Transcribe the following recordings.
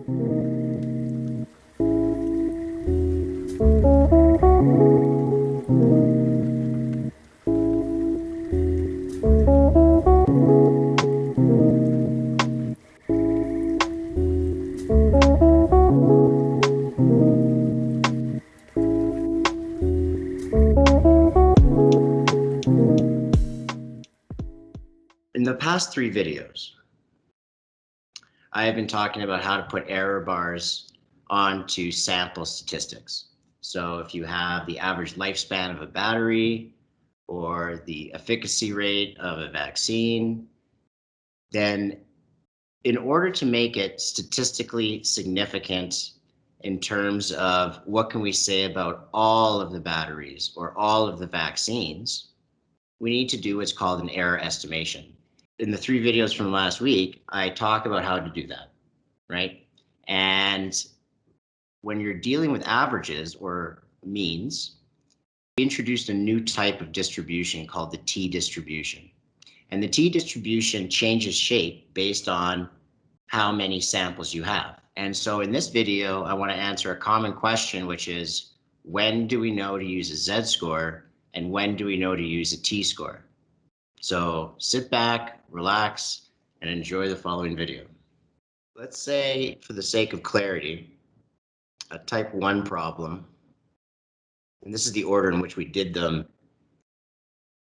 In the past 3 videos, I have been talking about how to put error bars onto sample statistics. So if you have the average lifespan of a battery or the efficacy rate of a vaccine, then in order to make it statistically significant in terms of what can we say about all of the batteries or all of the vaccines, we need to do what's called an error estimation. In the 3 videos from last week, I talk about how to do that, right? And when you're dealing with averages or means, we introduced a new type of distribution called the t-distribution. And the t-distribution changes shape based on how many samples you have. And so in this video, I want to answer a common question, which is, when do we know to use a Z-score and when do we know to use a t-score? So sit back, relax, and enjoy the following video. Let's say, for the sake of clarity, a type 1 problem, and this is the order in which we did them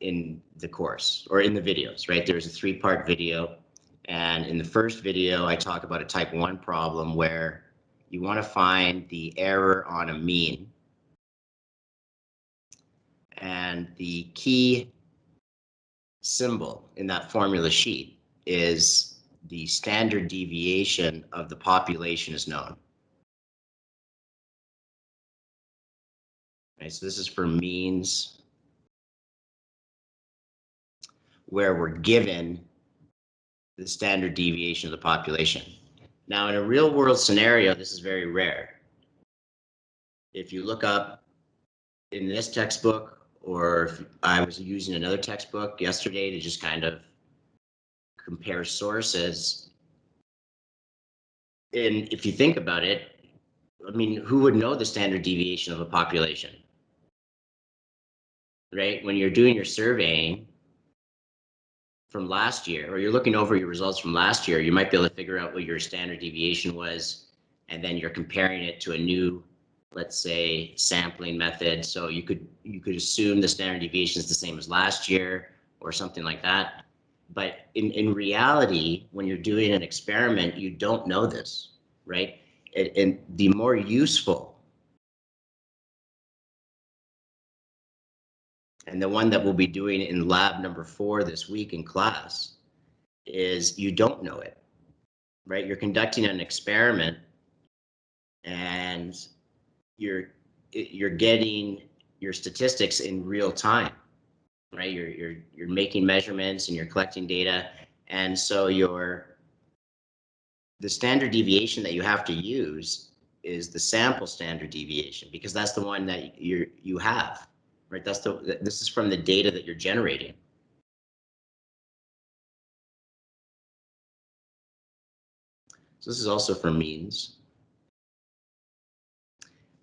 in the course or in the videos, right? There's a 3-part video, and in the first video, I talk about a type 1 problem where you want to find the error on a mean, and the key symbol in that formula sheet is the standard deviation of the population is known. Okay, so this is for means where we're given the standard deviation of the population. Now, in a real world scenario, this is very rare. If you look up in this textbook, or if I was using another textbook yesterday to just kind of compare sources, and if you think about it, I mean, who would know the standard deviation of a population? Right? When you're doing your surveying from last year, or you're looking over your results from last year, you might be able to figure out what your standard deviation was, and then you're comparing it to a new, let's say, sampling method. So you could assume the standard deviation is the same as last year or something like that. But in reality, when you're doing an experiment, you don't know this, right? And the more useful, and the one that we'll be doing in lab number 4 this week in class, is you don't know it, right? You're conducting an experiment and you're getting your statistics in real time, right? You're making measurements and you're collecting data, and so the standard deviation that you have to use is the sample standard deviation, because that's the one that you have, right? This is from the data that you're generating. So this is also for means.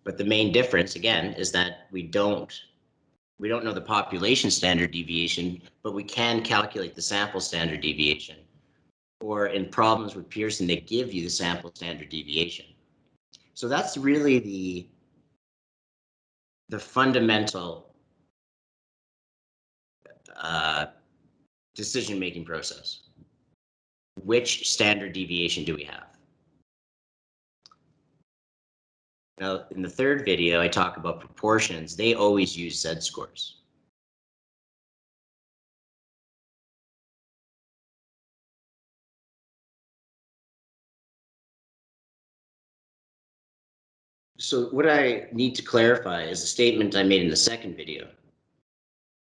But the main difference, again, is that we don't know the population standard deviation, but we can calculate the sample standard deviation. Or in problems with Pearson, they give you the sample standard deviation. So that's really the fundamental decision-making process. Which standard deviation do we have? Now, in the third video, I talk about proportions. They always use Z-scores. So what I need to clarify is a statement I made in the second video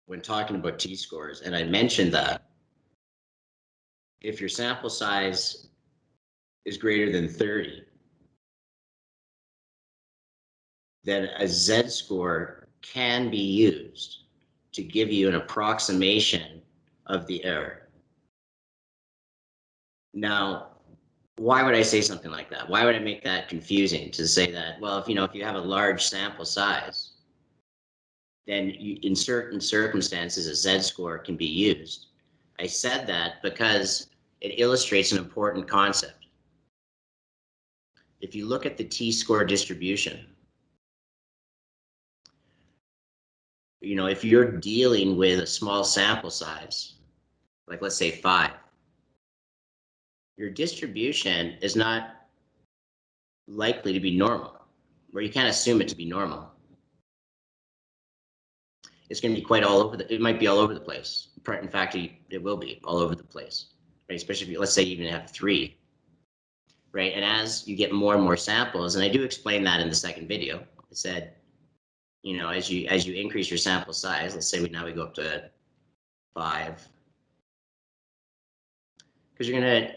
when talking about T-scores, and I mentioned that if your sample size is greater than 30, then a Z-score can be used to give you an approximation of the error. Now, why would I say something like that? Why would I make that confusing to say that, well, if if you have a large sample size, then in certain circumstances, a Z-score can be used. I said that because it illustrates an important concept. If you look at the T-score distribution, if you're dealing with a small sample size, like let's say 5, your distribution is not likely to be normal, or you can't assume it to be normal. It's going to be quite all over it might be all over the place. In fact, it will be all over the place, right? Especially if you, let's say, you even have 3, right? And as you get more and more samples, and I do explain that in the second video, I said, as you increase your sample size, let's say now we go up to 5, because you're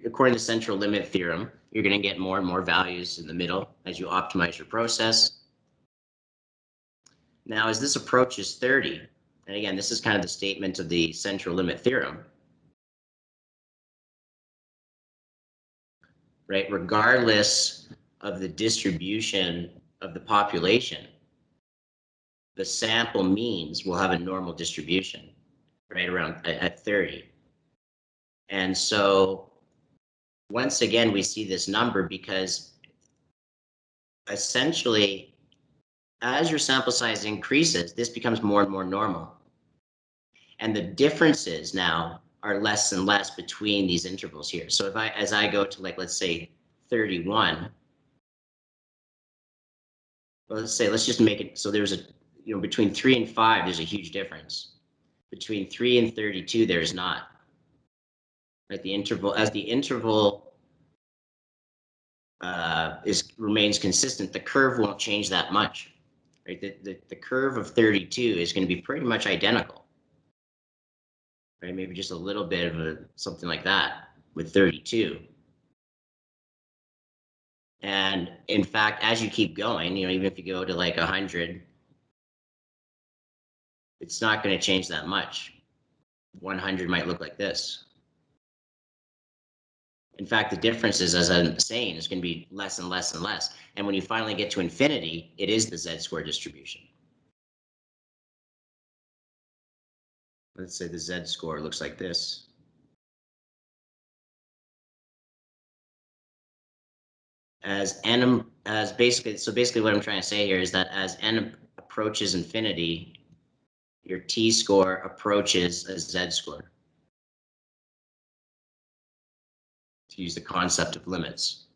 according to central limit theorem, you're going to get more and more values in the middle as you optimize your process. Now, as this approaches 30, and again, this is kind of the statement of the central limit theorem, right? Regardless of the distribution of the population, the sample means will have a normal distribution, right around at 30. And so once again, we see this number because essentially, as your sample size increases, this becomes more and more normal. And the differences now are less and less between these intervals here. So as I go to, like, let's say 31, well, let's just make it so there's between 3 and 5, there's a huge difference. Between 3 and 32, there's not. Right? As the interval remains consistent, the curve won't change that much. Right? The curve of 32 is going to be pretty much identical. Right? Maybe just a little bit of something like that with 32. And in fact, as you keep going, even if you go to like 100, it's not going to change that much. 100 might look like this. In fact, the difference is, as I'm saying, is going to be less and less and less. And when you finally get to infinity, it is the Z-score distribution. Let's say the Z-score looks like this. Basically what I'm trying to say here is that as n approaches infinity, your T-score approaches a Z-score. To use the concept of limits.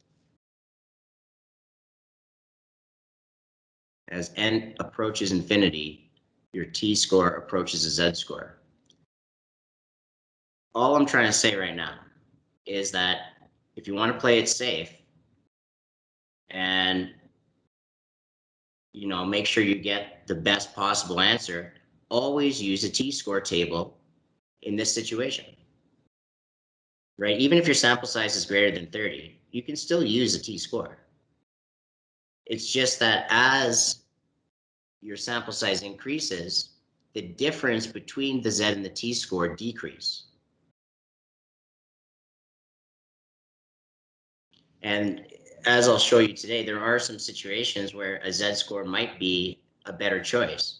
As n approaches infinity, your T-score approaches a Z-score. All I'm trying to say right now is that if you want to play it safe and make sure you get the best possible answer, always use a T-score table in this situation. Right? Even if your sample size is greater than 30, you can still use a T-score. It's just that as your sample size increases, the difference between the Z and the T-score decrease. And as I'll show you today, there are some situations where a Z-score might be a better choice.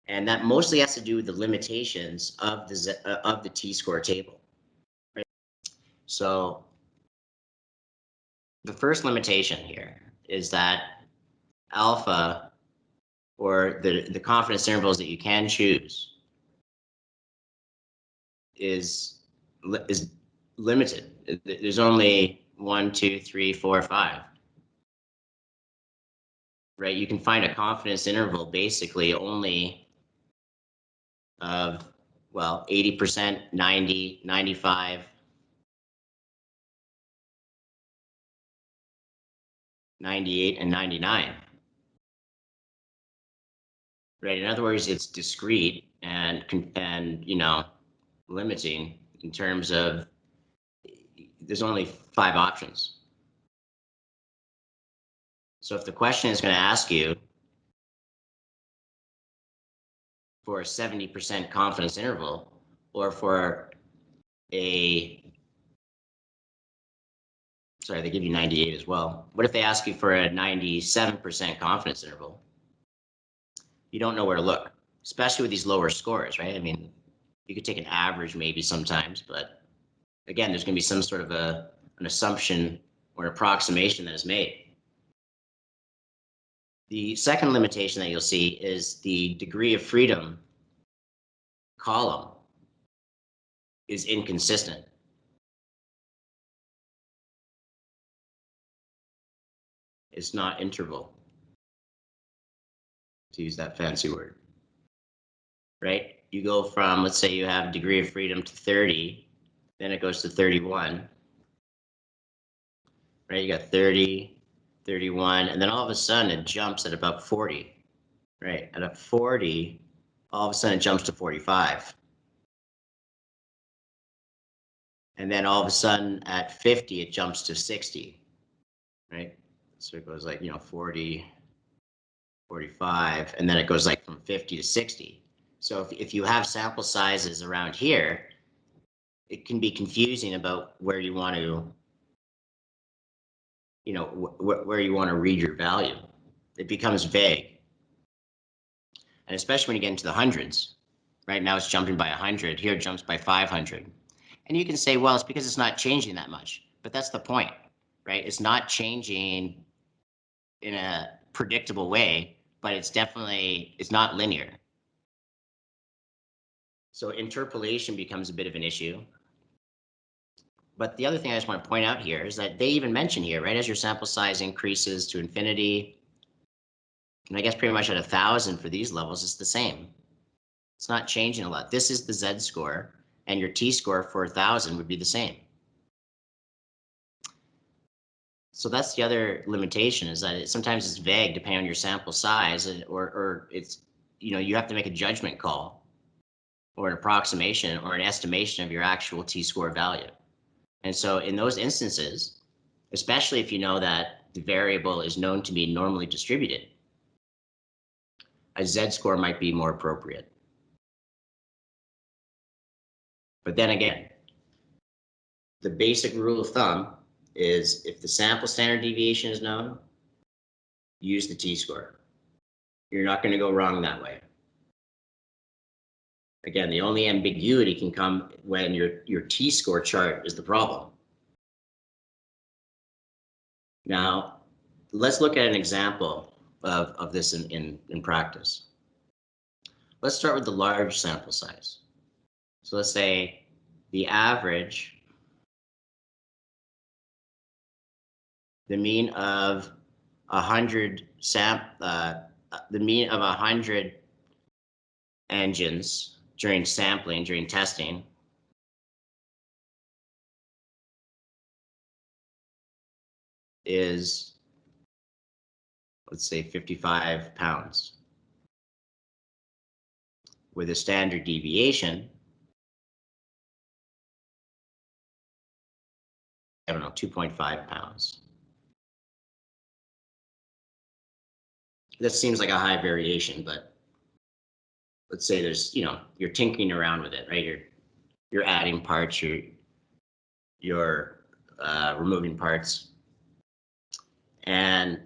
And that mostly has to do with the limitations of the T-score table. Right? So the first limitation here is that alpha, or the confidence intervals that you can choose, is limited. There's only 1, 2, 3, 4, 5. Right? You can find a confidence interval basically only of, well, 80%, 90, 95, 98, and 99. Right? In other words, it's discrete and limiting in terms of there's only 5 options. So if the question is going to ask you for a 70% confidence interval, or for a sorry, they give you 98 as well. What if they ask you for a 97% confidence interval? You don't know where to look, especially with these lower scores, right? I mean, you could take an average maybe sometimes, but again, there's going to be some sort of an assumption or an approximation that is made. The second limitation that you'll see is the degree of freedom column is inconsistent. It's not interval, to use that fancy word, right? You go from, let's say you have degree of freedom to 30, then it goes to 31, right? You got 30, 31, and then all of a sudden it jumps at about 40, right? At a 40, all of a sudden it jumps to 45. And then all of a sudden at 50, it jumps to 60, right? So it goes like, 40, 45, and then it goes like from 50 to 60. So if you have sample sizes around here, it can be confusing about where you want to, where you want to read your value. It becomes vague. And especially when you get into the hundreds, right now it's jumping by 100, here it jumps by 500. And you can say, well, it's because it's not changing that much, but that's the point, right? It's not changing in a predictable way, but it's not linear. So interpolation becomes a bit of an issue. But the other thing I just want to point out here is that they even mention here, right, as your sample size increases to infinity, and I guess pretty much at 1,000 for these levels, it's the same. It's not changing a lot. This is the Z-score, and your T-score for 1,000 would be the same. So that's the other limitation, is that sometimes it's vague depending on your sample size, or it's, you have to make a judgment call or an approximation or an estimation of your actual T-score value. And so in those instances, especially if you know that the variable is known to be normally distributed, a Z-score might be more appropriate. But then again, the basic rule of thumb is if the sample standard deviation is known, use the T-score. You're not going to go wrong that way. Again, the only ambiguity can come when your T-score chart is the problem. Now, let's look at an example of this in practice. Let's start with the large sample size. So let's say the average, the mean of 100 engines during sampling, during testing, is, let's say, 55 pounds, with a standard deviation, I don't know, 2.5 pounds. This seems like a high variation, but let's say there's, you're tinkering around with it, right? You're adding parts, you're removing parts. And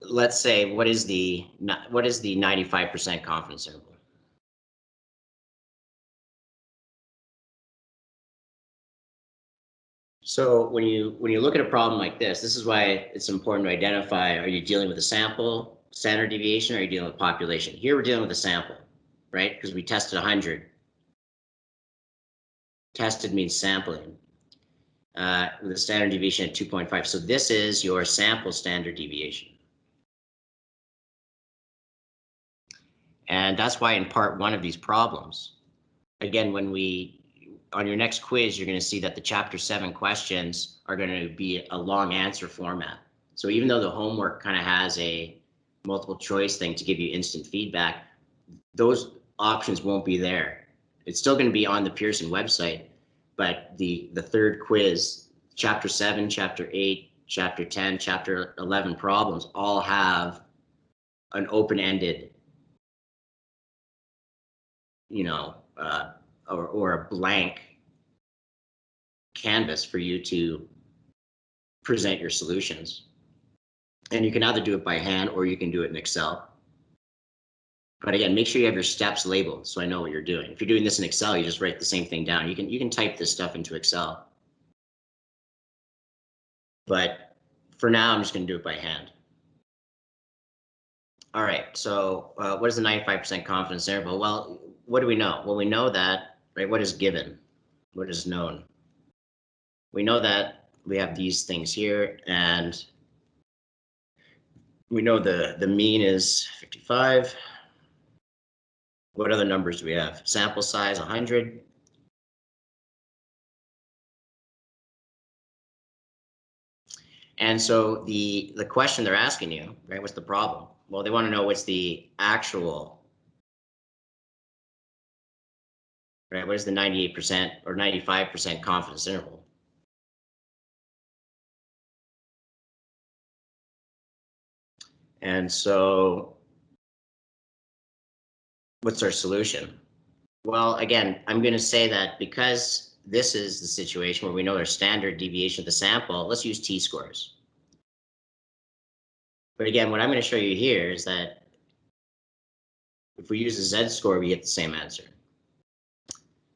let's say, what is the 95% confidence interval? So when you look at a problem like this is why it's important to identify, are you dealing with a sample, standard deviation, or are you dealing with population? Here we're dealing with a sample, right? Because we tested 100. Tested means sampling. With a standard deviation at 2.5. So this is your sample standard deviation. And that's why in part one of these problems, again, on your next quiz, you're going to see that the chapter 7 questions are going to be a long answer format. So even though the homework kind of has a multiple choice thing to give you instant feedback, those options won't be there. It's still going to be on the Pearson website, but the third quiz, chapter 7, chapter 8, chapter 10, chapter 11 problems all have an open-ended, or a blank canvas for you to present your solutions. And you can either do it by hand or you can do it in Excel. But again, make sure you have your steps labeled so I know what you're doing. If you're doing this in Excel, you just write the same thing down. You can type this stuff into Excel. But for now, I'm just going to do it by hand. All right, so what is the 95% confidence interval? Well, what do we know? Well, we know that, right, what is given? What is known? We know that we have these things here, and we know the mean is 55. What other numbers do we have? Sample size, 100. And so the question they're asking you, right, what's the problem? Well, they want to know what's the actual, right, what is the 98% or 95% confidence interval? And so what's our solution? Well, again, I'm going to say that because this is the situation where we know there's standard deviation of the sample, let's use T-scores. But again, what I'm going to show you here is that if we use a Z-score, we get the same answer.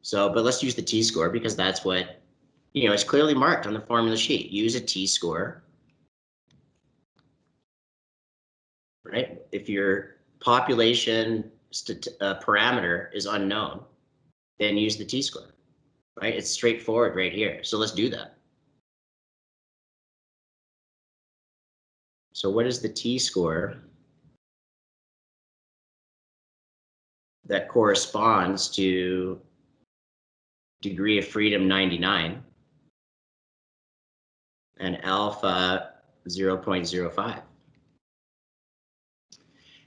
So, but let's use the T-score because that's what, you know, it's clearly marked on the formula sheet. Use a T-score, right? If your population parameter is unknown, then use the T-score, right? It's straightforward right here. So let's do that. So what is the T-score that corresponds to degree of freedom 99 and alpha 0.05?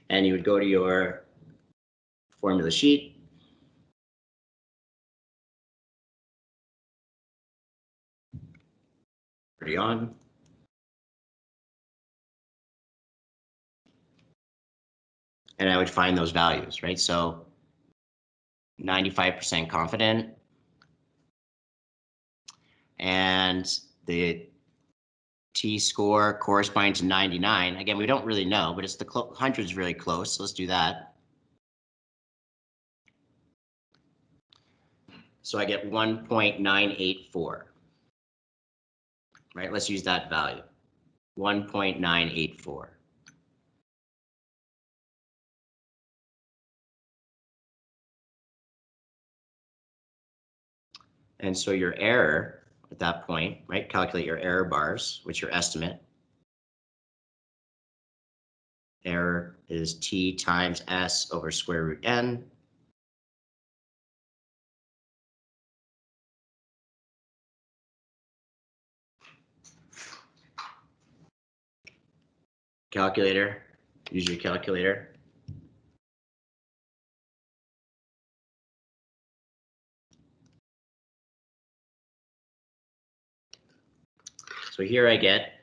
And you would go to your formula sheet, pretty on. And I would find those values, right? So 95% confident, and the T-score corresponding to 99. Again, we don't really know, but it's the 100 is really close. So let's do that. So I get 1.984. Right, let's use that value, 1.984. And so your error at that point, right, calculate your error bars, which your estimate. Error is T times S over square root N. Calculator, use your calculator. So here I get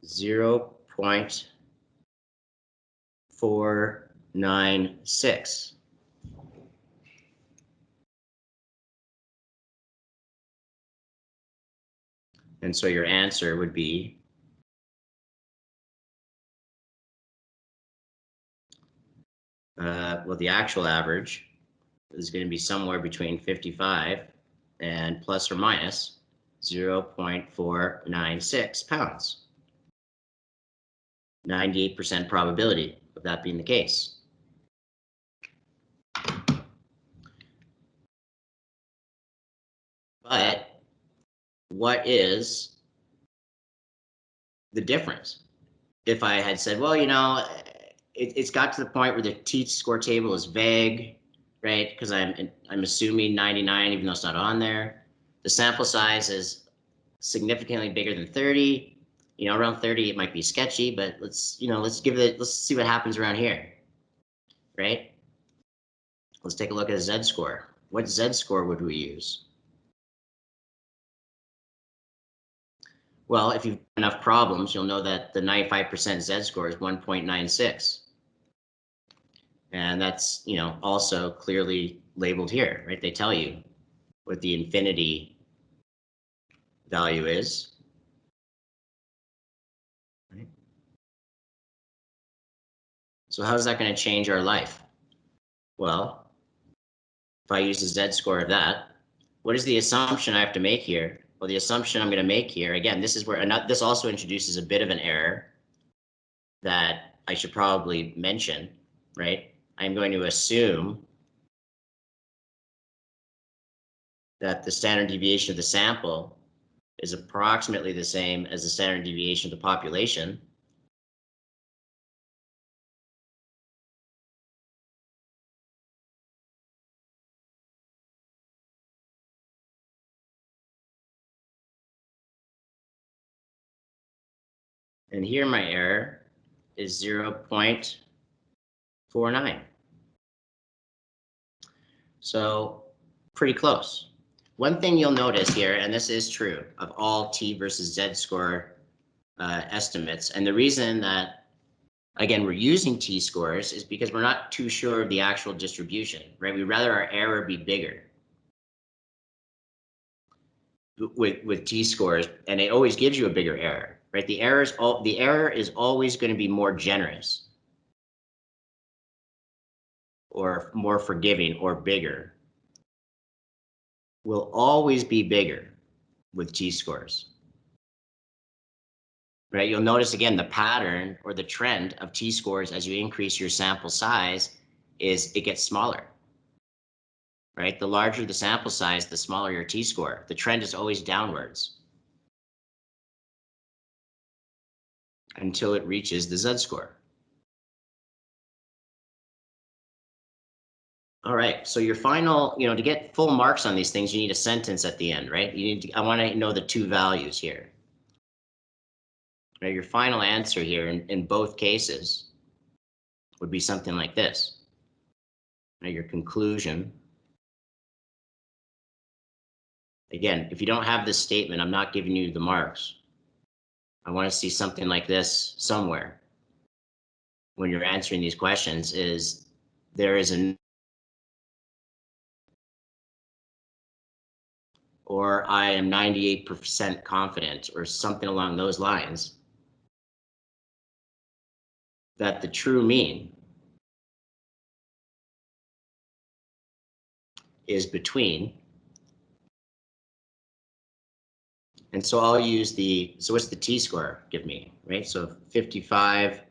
0.496. And so your answer would be well, the actual average is going to be somewhere between 55 and plus or minus 0.496 pounds. 98% probability of that being the case. But what is the difference? If I had said, well, you know, it's got to the point where the T-score table is vague, right? Because I'm assuming 99, even though it's not on there. The sample size is significantly bigger than 30. You know, around 30 it might be sketchy, but let's see what happens around here, right? Let's take a look at a Z-score. What Z-score would we use? Well, if you've got enough problems, you'll know that the 95% Z-score is 1.96. And that's, you know, also clearly labeled here, right? They tell you what the infinity value is. Right? So how's that going to change our life? Well, if I use the Z-score of that, what is the assumption I have to make here? Well, the assumption I'm going to make here, again, this is where this also introduces a bit of an error that I should probably mention, right? I'm going to assume that the standard deviation of the sample is approximately the same as the standard deviation of the population. And here my error is 0.49. So pretty close. One thing you'll notice here, and this is true of all T versus Z score estimates, and the reason that, again, we're using T-scores is because we're not too sure of the actual distribution, right? We'd rather our error be bigger with T-scores, and it always gives you a bigger error, right? The error is always going to be more generous or more forgiving or bigger. Will always be bigger with T-scores. Right, you'll notice again the pattern or the trend of T-scores as you increase your sample size is it gets smaller. Right, the larger the sample size, the smaller your T-score. The trend is always downwards until it reaches the Z-score. All right, so your final, to get full marks on these things, you need a sentence at the end, right? I want to know the two values here. Now, your final answer here in both cases would be something like this. Now, your conclusion. Again, if you don't have this statement, I'm not giving you the marks. I want to see something like this somewhere when you're answering these questions is there is an or I am 98% confident or something along those lines that the true mean is between. And so I'll use so what's the T-score give me, right? So 55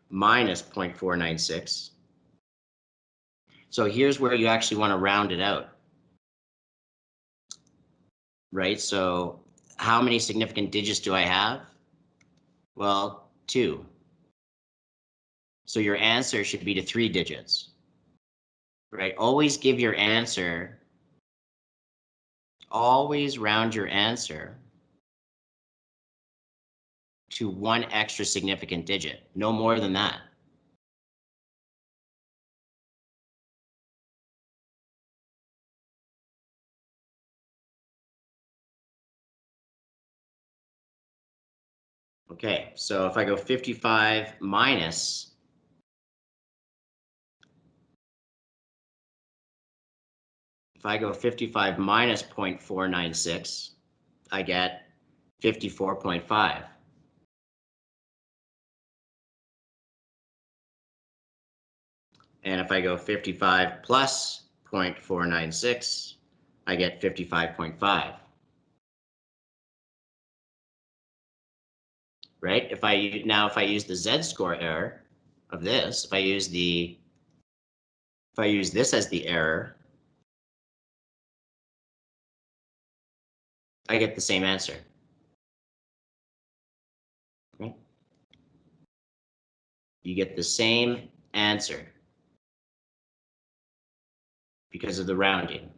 minus 0.496. So here's where you actually want to round it out. Right, so how many significant digits do I have? Well, 2. So your answer should be to 3 digits. Right, always give your answer, always round your answer to 1 extra significant digit, no more than that. Okay, so if I go 55 minus 0.496, I get 54.5. And if I go 55 plus 0.496, I get 55.5. Right? If I use the Z-score error of this, if I use this as the error, I get the same answer. Okay? You get the same answer because of the rounding.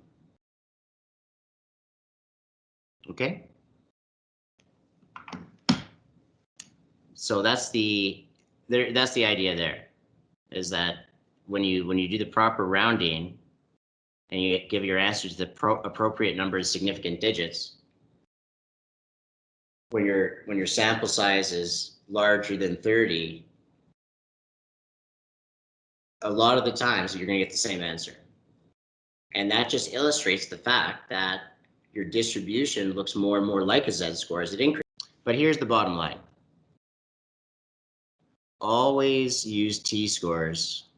Okay? So that's the idea there, is that when you do the proper rounding and you give your answer to the appropriate number of significant digits, when your sample size is larger than 30, a lot of the times you're going to get the same answer. And that just illustrates the fact that your distribution looks more and more like a Z-score as it increases. But here's the bottom line. Always use T-scores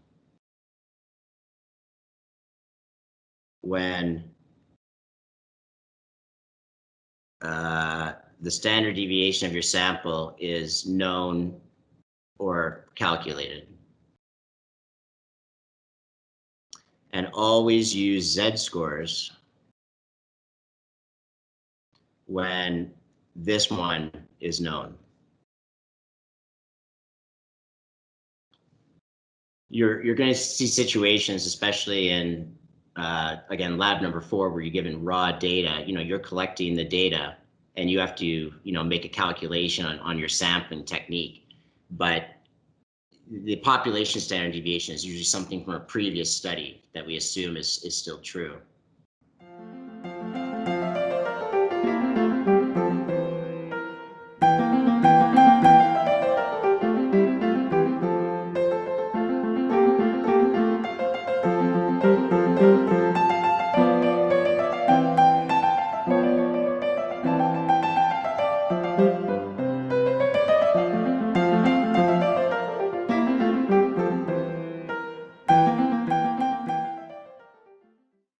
when the standard deviation of your sample is known or calculated. And always use Z-scores when this one is known. You're going to see situations, especially in again, lab number 4, where you're given raw data. You're collecting the data, and you have to make a calculation on your sampling technique. But the population standard deviation is usually something from a previous study that we assume is still true.